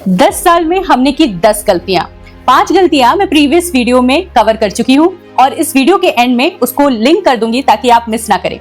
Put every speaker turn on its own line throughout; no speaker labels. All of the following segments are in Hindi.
10 साल में हमने की 10 गलतियां। 5 गलतियां मैं प्रीवियस वीडियो में कवर कर चुकी हूं और इस वीडियो के एंड में उसको लिंक कर दूंगी ताकि आप मिस ना करें।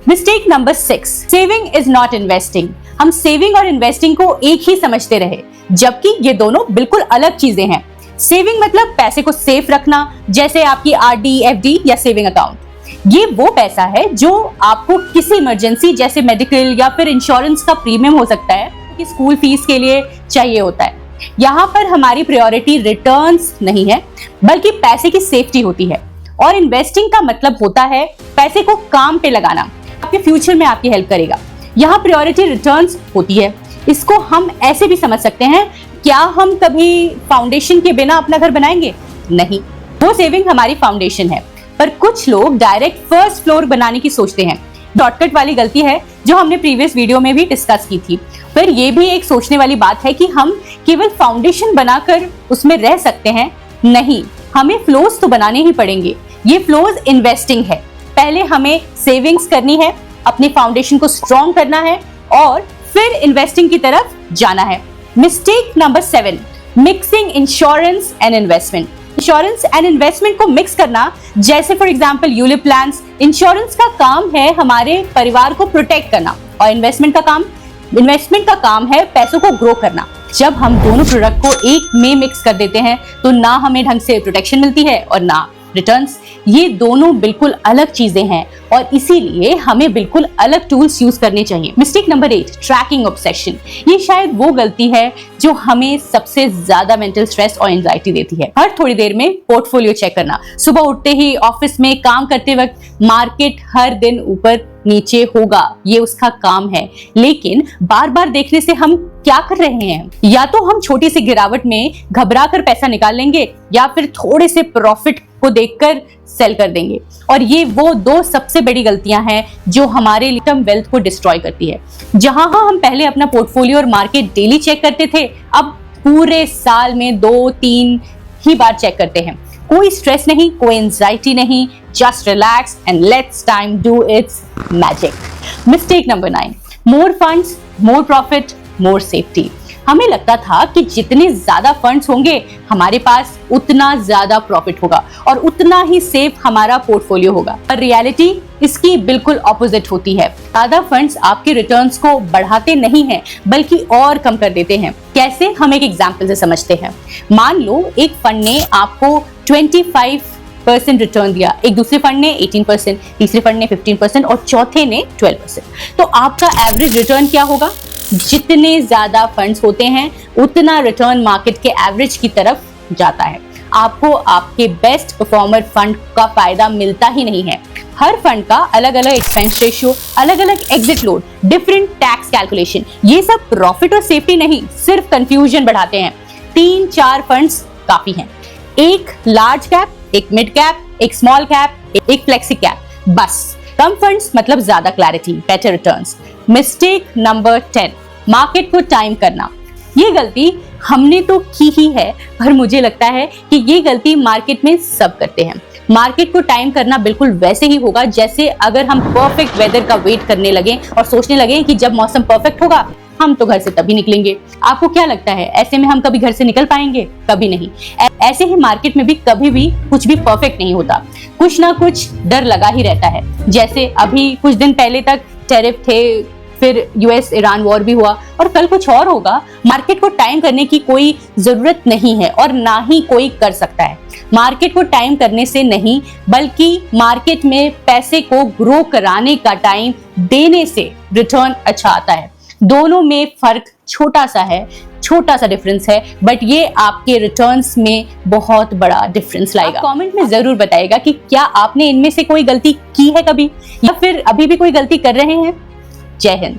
Mistake number 6, saving is not investing. हम सेविंग और इन्वेस्टिंग को एक ही समझते रहे, जबकि ये दोनों बिल्कुल अलग चीजें हैं। सेविंग मतलब पैसे को सेफ रखना, जैसे आपकी आरडी, एफडी या सेविंग अकाउंट। ये वो पैसा है जो आपको किसी इमरजेंसी जैसे मेडिकल या फिर इंश्योरेंस का प्रीमियम हो सकता है कि स्कूल फीस के लिए चाहिए होता है। यहाँ पर हमारी प्रायोरिटी रिटर्न्स नहीं है, बल्कि पैसे की सेफ्टी होती है। और इन्वेस्टिंग का मतलब होता है पैसे को काम पे लगाना, आपके फ्यूचर में आपकी हेल्प करेगा। यहाँ प्रायोरिटी रिटर्न्स होती है। इसको हम ऐसे भी समझ सकते हैं, क्या हम कभी फाउंडेशन के बिना अपना घर बनाएंगे? नहीं, वो सेविंग हमारी फाउंडेशन है। पर कुछ लोग डायरेक्ट फर्स्ट फ्लोर बनाने की सोचते हैं। शॉर्टकट वाली गलती है जो हमने प्रीवियस वीडियो में भी डिस्कस की थी। पर ये भी एक सोचने वाली बात है कि हम केवल फाउंडेशन बनाकर उसमें रह सकते हैं। नहीं, हमें फ्लोर्स तो बनाने ही पड़ेंगे। ये फ्लोर्स इन्वेस्टिंग है। पहले हमें सेविंग्स करनी है, अपने फाउंडेशन को स्ट्रॉन्ग करना है और फिर इन्वेस्टिंग की तरफ जाना है। Mistake number 7, mixing insurance and investment. Insurance and investment को मिक्स करना, जैसे for example ULIP plans. Insurance का काम है हमारे परिवार को प्रोटेक्ट करना और इन्वेस्टमेंट का काम है पैसों को ग्रो करना। जब हम दोनों प्रोडक्ट को एक में मिक्स कर देते हैं तो ना हमें ढंग से प्रोटेक्शन मिलती है और ना रिटर्न्स। ये दोनों बिल्कुल अलग चीजें हैं और इसीलिए हमें बिल्कुल अलग टूल्स यूज करने चाहिए। Mistake number 8, tracking obsession. ये शायद वो गलती है जो हमें सबसे ज्यादा मेंटल स्ट्रेस और एंजाइटी देती है। हर थोड़ी देर में पोर्टफोलियो चेक करना, सुबह उठते ही, ऑफिस में काम करते वक्त। मार्केट हर दिन ऊपर नीचे होगा, ये उसका काम है, लेकिन बार बार देखने से हम क्या कर रहे हैं? या तो हम छोटी सी गिरावट में घबरा कर पैसा निकाल लेंगे या फिर थोड़े से प्रॉफिट को देखकर सेल कर देंगे। और ये वो 2 सबसे बड़ी गलतियां हैं जो हमारे लॉन्ग-टर्म वेल्थ को डिस्ट्रॉय करती है। जहां हम पहले अपना पोर्टफोलियो और मार्केट डेली चेक करते थे, अब पूरे साल में 2-3 ही बार चेक करते हैं। कोई स्ट्रेस नहीं, कोई एंजाइटी नहीं, just relax and let's time do it's magic. Mistake number 9, more funds, more profit, more safety. हमें लगता था कि जितने ज्यादा फंड्स होंगे हमारे पास, उतना ज्यादा प्रॉफिट होगा और उतना ही सेफ हमारा पोर्टफोलियो होगा। पर रियलिटी इसकी बिल्कुल ऑपोजिट होती है। ज्यादा फंड्स आपके रिटर्न्स को बढ़ाते नहीं हैं, बल्कि और कम कर देते हैं। कैसे? हम एक एग्जांपल से समझते हैं। मान लो एक फंड ने आपको 25% रिटर्न दिया, एक दूसरे फंड ने 18%, तीसरे फंड ने 15% और चौथे ने 12%। तो आपका एवरेज रिटर्न क्या होगा? जितने ज्यादा फंड्स होते हैं उतना रिटर्न मार्केट के एवरेज की तरफ जाता है। आपको आपके बेस्ट परफॉर्मर फंड का फायदा मिलता ही नहीं है। हर फंड का अलग अलग एक्सपेंस रेशियो, अलग अलग exit load, different tax calculation, ये सब प्रॉफिट और सेफ्टी नहीं, सिर्फ कंफ्यूजन बढ़ाते हैं। 3-4 फंड्स काफी हैं। एक लार्ज कैप, एक मिड कैप, एक स्मॉल कैप, एक फ्लेक्सी कैप, बस। कम फंड्स मतलब ज्यादा clarity, better returns. Mistake number 10, market को टाइम करना। ये गलती हमने तो की ही है, पर मुझे लगता है कि ये गलती मार्केट में सब करते हैं। मार्केट को टाइम करना बिल्कुल वैसे ही होगा जैसे अगर हम परफेक्ट वेदर का वेट करने लगे और सोचने लगे कि जब मौसम परफेक्ट होगा हम तो घर से तभी निकलेंगे। आपको क्या लगता है, ऐसे में हम कभी घर से निकल पाएंगे? कभी नहीं। ऐसे ही मार्केट में भी कभी भी कुछ भी परफेक्ट नहीं होता, कुछ ना कुछ डर लगा ही रहता है। जैसे अभी कुछ दिन पहले तक टैरिफ थे, फिर यूएस ईरान वॉर भी हुआ और कल कुछ और होगा। मार्केट को टाइम करने की कोई जरूरत नहीं है और ना ही कोई कर सकता है। मार्केट को टाइम करने से नहीं, बल्कि मार्केट में पैसे को ग्रो कराने का टाइम देने से रिटर्न अच्छा आता है। दोनों में फर्क छोटा सा डिफरेंस है, बट ये आपके रिटर्न्स में बहुत बड़ा डिफरेंस लाएगा। कमेंट में जरूर बताइएगा कि क्या आपने इनमें से कोई गलती की है कभी, या फिर अभी भी कोई गलती कर रहे हैं। जय हिंद।